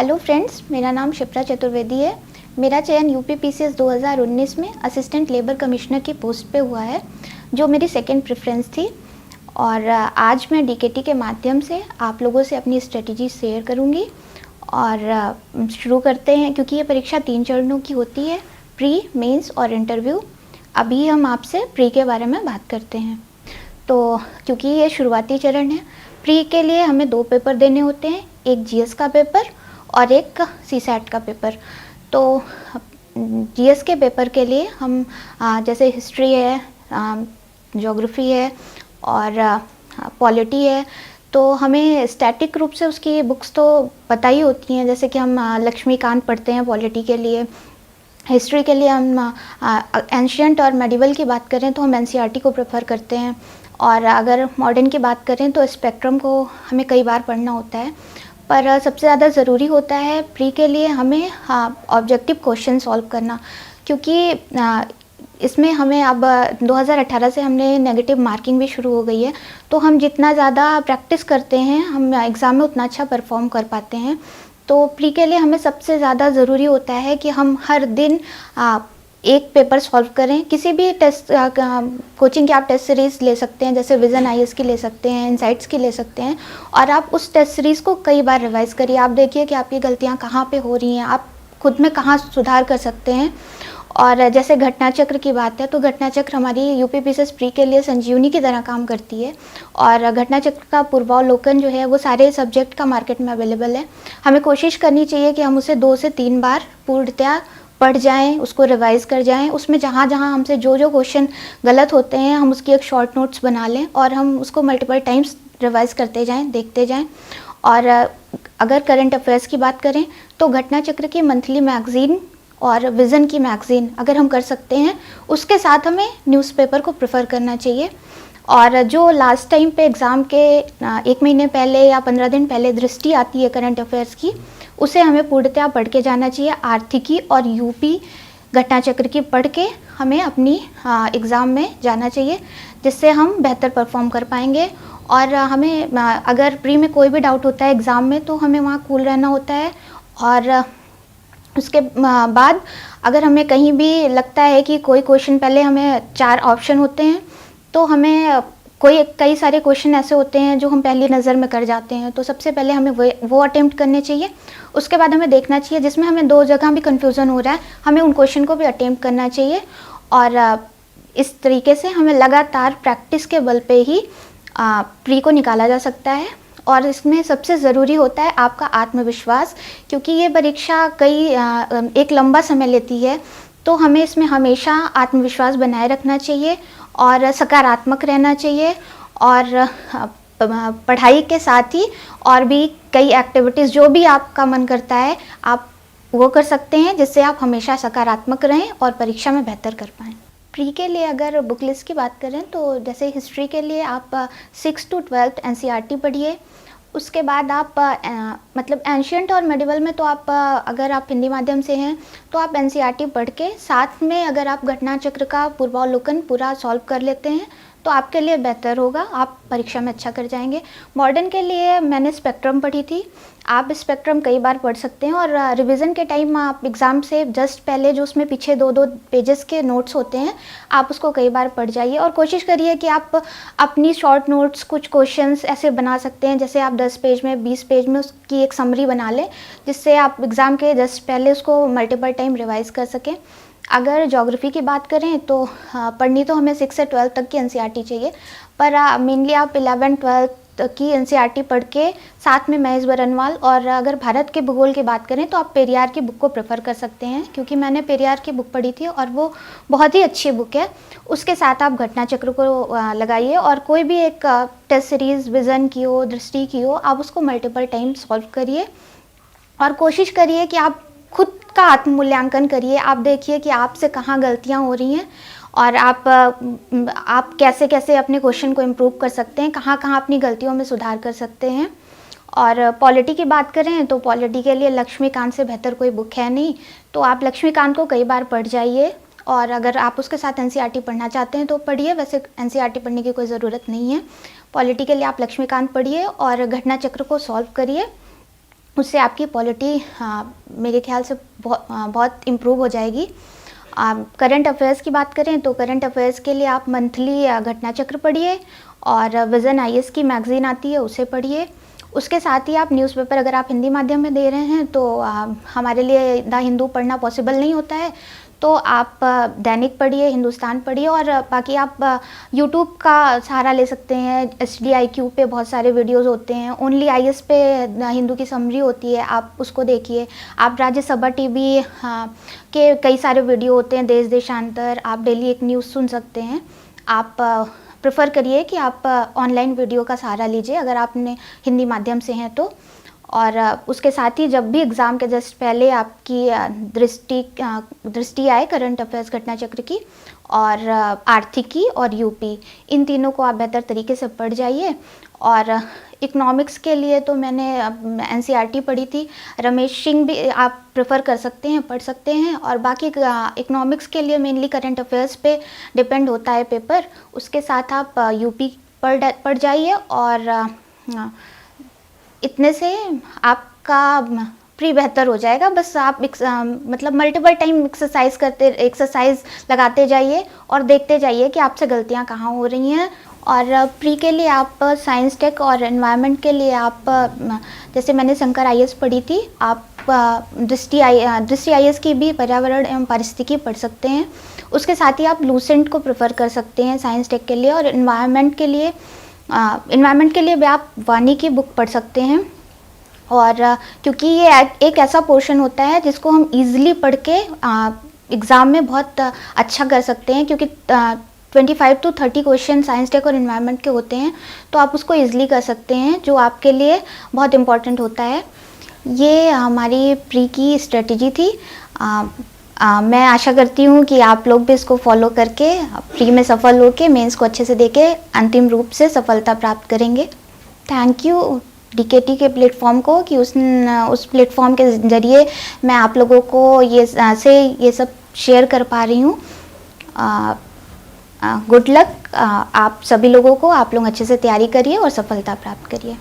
Hello friends, मेरा नाम शिप्रा चतुर्वेदी है। मेरा चयन यूपी पीसीएस 2019 में असिस्टेंट लेबर कमिश्नर की पोस्ट पे हुआ है, जो मेरी सेकंड प्रेफरेंस थी। और आज मैं डीकेटी के माध्यम से आप लोगों से अपनी स्ट्रेटजी शेयर करूंगी। और शुरू करते हैं, क्योंकि ये परीक्षा 3 चरणों की होती है, प्री, मेंस और इंटरव्यू। अभी हम आपसे प्री के बारे में बात करते हैं। तो क्योंकि ये शुरुआती चरण है, प्री के लिए हमें 2 पेपर देने होते हैं, एक जीएस का पेपर और एक सीसैट का पेपर। तो जीएस के पेपर के लिए हम जैसे हिस्ट्री है, ज्योग्राफी है और पॉलिटी है, तो हमें स्टैटिक रूप से उसकी बुक्स तो पता ही होती हैं। जैसे कि हम लक्ष्मीकांत पढ़ते हैं पॉलिटी के लिए। हिस्ट्री के लिए हम एंशियंट और मेडिवल की बात करें तो हम एनसीईआरटी को प्रेफर करते हैं। और अगर मॉडर्न की बात करें तो स्पेक्ट्रम को हमें कई बार पढ़ना होता है। पर सबसे ज़्यादा ज़रूरी होता है प्री के लिए हमें ऑब्जेक्टिव क्वेश्चन सॉल्व करना, क्योंकि इसमें हमें अब 2018 से हमने नेगेटिव मार्किंग भी शुरू हो गई है। तो हम जितना ज़्यादा प्रैक्टिस करते हैं, हम एग्ज़ाम में उतना अच्छा परफॉर्म कर पाते हैं। तो प्री के लिए हमें सबसे ज़्यादा ज़रूरी होता है कि हम हर दिन एक पेपर सॉल्व करें। किसी भी टेस्ट कोचिंग की आप टेस्ट सीरीज़ ले सकते हैं, जैसे विज़न आईएएस की ले सकते हैं, इनसाइट्स की ले सकते हैं, और आप उस टेस्ट सीरीज़ को कई बार रिवाइज़ करिए। आप देखिए कि आपकी गलतियां कहाँ पे हो रही हैं, आप खुद में कहाँ सुधार कर सकते हैं। और जैसे घटना चक्र की बात है, तो घटना चक्र हमारी यूपी पीसीएस प्री के लिए संजीवनी की तरह काम करती है। और घटना चक्र का पूर्वावलोकन जो है वो सारे सब्जेक्ट का मार्केट में अवेलेबल है। हमें कोशिश करनी चाहिए कि हम उसे 2 से 3 बार पूर्णतया पढ़ जाएं, उसको रिवाइज़ कर जाएं। उसमें जहाँ जहाँ हमसे जो क्वेश्चन गलत होते हैं, हम उसकी एक शॉर्ट नोट्स बना लें और हम उसको मल्टीपल टाइम्स रिवाइज़ करते जाएं, देखते जाएं। और अगर करंट अफेयर्स की बात करें तो घटना चक्र की मंथली मैगज़ीन और विज़न की मैगज़ीन अगर हम कर सकते हैं, उसके साथ हमें न्यूज़पेपर को प्रेफर करना चाहिए। और जो लास्ट टाइम पे एग्ज़ाम के 1 महीने पहले या 15 दिन पहले दृष्टि आती है करंट अफेयर्स की, उसे हमें पूर्णतया पढ़ के जाना चाहिए। आर्थिकी और यूपी घटना चक्र की पढ़ के हमें अपनी एग्ज़ाम में जाना चाहिए, जिससे हम बेहतर परफॉर्म कर पाएंगे। और हमें अगर प्री में कोई भी डाउट होता है एग्ज़ाम में, तो हमें वहाँ कूल रहना होता है। और उसके बाद अगर हमें कहीं भी लगता है कि कोई क्वेश्चन, पहले हमें 4 ऑप्शन होते हैं, तो हमें कई सारे क्वेश्चन ऐसे होते हैं जो हम पहली नज़र में कर जाते हैं, तो सबसे पहले हमें वो अटेम्प्ट करने चाहिए। उसके बाद हमें देखना चाहिए जिसमें हमें 2 जगह भी कन्फ्यूज़न हो रहा है, हमें उन क्वेश्चन को भी अटेम्प्ट करना चाहिए। और इस तरीके से हमें लगातार प्रैक्टिस के बल पे ही प्री को निकाला जा सकता है। और इसमें सबसे ज़रूरी होता है आपका आत्मविश्वास, क्योंकि ये परीक्षा एक लंबा समय लेती है। तो हमें इसमें हमेशा आत्मविश्वास बनाए रखना चाहिए और सकारात्मक रहना चाहिए। और पढ़ाई के साथ ही और भी कई एक्टिविटीज़, जो भी आपका मन करता है आप वो कर सकते हैं, जिससे आप हमेशा सकारात्मक रहें और परीक्षा में बेहतर कर पाएँ। प्री के लिए अगर बुक लिस्ट की बात करें तो जैसे हिस्ट्री के लिए आप 6 to 12 एनसीईआरटी पढ़िए। उसके बाद आप मतलब एंशियंट और मेडिवल में तो आप अगर आप हिंदी माध्यम से हैं तो आप एनसीईआरटी पढ़ के साथ में अगर आप घटना चक्र का पूर्वावलोकन पूरा सॉल्व कर लेते हैं तो आपके लिए बेहतर होगा, आप परीक्षा में अच्छा कर जाएंगे। मॉडर्न के लिए मैंने स्पेक्ट्रम पढ़ी थी। आप स्पेक्ट्रम कई बार पढ़ सकते हैं। और रिवीजन के टाइम आप एग्ज़ाम से जस्ट पहले जो उसमें पीछे 2-2 पेजेस के नोट्स होते हैं, आप उसको कई बार पढ़ जाइए। और कोशिश करिए कि आप अपनी शॉर्ट नोट्स, कुछ क्वेश्चंस ऐसे बना सकते हैं, जैसे आप 10 पेज में, 20 पेज में उसकी एक समरी बना लें, जिससे आप एग्ज़ाम के जस्ट पहले उसको मल्टीपल टाइम रिवाइज़ कर सकें। अगर ज्योग्राफी की बात करें तो पढ़नी तो हमें 6 से 12 तक की एनसीईआरटी चाहिए, पर मेनली आप 11-12 की एनसीईआरटी पढ़ के साथ में महेश बरनवाल, और अगर भारत के भूगोल की बात करें तो आप पेरियार की बुक को प्रेफर कर सकते हैं, क्योंकि मैंने पेरियार की बुक पढ़ी थी और वो बहुत ही अच्छी बुक है। उसके साथ आप घटना चक्र को लगाइए, और कोई भी एक टेस्ट सीरीज़ विज़न की हो, दृष्टि की हो, आप उसको मल्टीपल टाइम सॉल्व करिए। और कोशिश करिए कि आप खुद का आत्ममूल्यांकन करिए। आप देखिए कि आपसे कहाँ गलतियाँ हो रही हैं और आप कैसे कैसे अपने क्वेश्चन को इम्प्रूव कर सकते हैं, कहाँ कहाँ अपनी गलतियों में सुधार कर सकते हैं। और पॉलिटी की बात करें तो पॉलिटी के लिए लक्ष्मीकांत से बेहतर कोई बुक है नहीं, तो आप लक्ष्मीकांत को कई बार पढ़ जाइए। और अगर आप उसके साथ एनसीईआरटी पढ़ना चाहते हैं तो पढ़िए, वैसे एनसीईआरटी पढ़ने की कोई ज़रूरत नहीं है। पॉलिटी के लिए आप लक्ष्मीकांत पढ़िए और घटना चक्र को सॉल्व करिए। उससे आपकी पॉलिटी मेरे ख्याल से बहुत इम्प्रूव हो जाएगी। करंट अफेयर्स की बात करें तो करंट अफेयर्स के लिए आप मंथली घटना चक्र पढ़िए और विज़न आईएएस की मैगज़ीन आती है उसे पढ़िए। उसके साथ ही आप न्यूज़पेपर अगर आप हिंदी माध्यम में दे रहे हैं तो हमारे लिए द हिंदू पढ़ना पॉसिबल नहीं होता है, तो आप दैनिक पढ़िए, हिंदुस्तान पढ़िए और बाकी आप यूट्यूब का सहारा ले सकते हैं। SDIQ पे बहुत सारे वीडियोस होते हैं, ओनली आईएएस पे हिंदू की समरी होती है, आप उसको देखिए। आप राज्यसभा टीवी के कई सारे वीडियो होते हैं, देश देशांतर, आप डेली एक न्यूज़ सुन सकते हैं। आप प्रेफर करिए कि आप ऑनलाइन वीडियो का सहारा लीजिए अगर आपने हिंदी माध्यम से हैं तो। और उसके साथ ही जब भी एग्ज़ाम के जस्ट पहले आपकी दृष्टि आए करंट अफेयर्स घटना चक्र की और आर्थिकी और यूपी, इन तीनों को आप बेहतर तरीके से पढ़ जाइए। और इकोनॉमिक्स के लिए तो मैंने NCERT पढ़ी थी, रमेश सिंह भी आप प्रेफर कर सकते हैं, पढ़ सकते हैं। और बाकी इकोनॉमिक्स के लिए मेनली करंट अफेयर्स पे डिपेंड होता है पेपर, उसके साथ आप यूपी पढ़ जाइए और इतने से आपका प्री बेहतर हो जाएगा। बस आप मतलब मल्टीपल टाइम एक्सरसाइज लगाते जाइए और देखते जाइए कि आपसे गलतियां कहाँ हो रही हैं। और प्री के लिए आप साइंस टेक और एनवायरनमेंट के लिए आप जैसे मैंने शंकर आईएएस पढ़ी थी, आप दृष्टि आईएएस की भी पर्यावरण एवं पारिस्थितिकी पढ़ सकते हैं। उसके साथ ही आप लूसेंट को प्रेफर कर सकते हैं साइंस टेक के लिए। और एनवायरनमेंट के लिए भी आप वानी की बुक पढ़ सकते हैं। और क्योंकि ये एक ऐसा पोर्शन होता है जिसको हम इजीली पढ़ के एग्ज़ाम में बहुत अच्छा कर सकते हैं, क्योंकि 25 to 30 क्वेश्चन साइंस टेक और एनवायरनमेंट के होते हैं, तो आप उसको इजीली कर सकते हैं, जो आपके लिए बहुत इम्पोर्टेंट होता है। ये हमारी प्री की स्ट्रेटजी थी। मैं आशा करती हूँ कि आप लोग भी इसको फॉलो करके प्री में सफल होकर मेंस को अच्छे से देके अंतिम रूप से सफलता प्राप्त करेंगे। थैंक यू डीकेटी के प्लेटफॉर्म को कि उस प्लेटफॉर्म के ज़रिए मैं आप लोगों को ये सब शेयर कर पा रही हूँ। गुड लक आप सभी लोगों को। आप लोग अच्छे से तैयारी करिए और सफलता प्राप्त करिए।